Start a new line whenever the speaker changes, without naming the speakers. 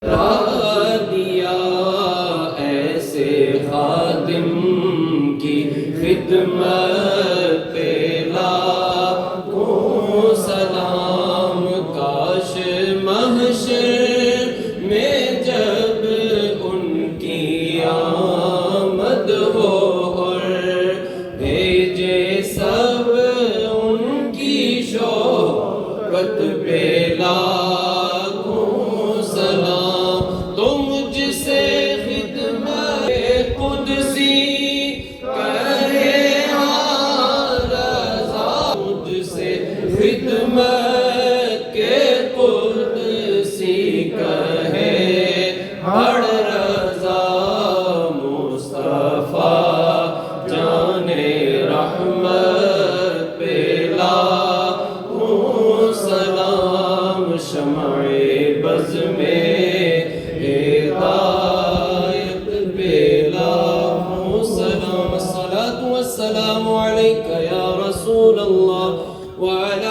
دیا ایسے خادم کی خدمت پہ لاکھوں سلام، کاش محشر میں جب ان کی آمد ہو اور بھیجے سب ان کی شوقت پہ لاکھوں سلام، تو مجھ سے خدمت قدسی کرے ہاں رضا، مجھ سے خدمت کے قدسی کہے ہر رضا، مصطفیٰ جان رحمت پہ لاکھوں سلام، شمع بز میں ہدایت پہ لاکھوں سلام، الصلاة والسلام علیکہ یا رسول اللہ وعلی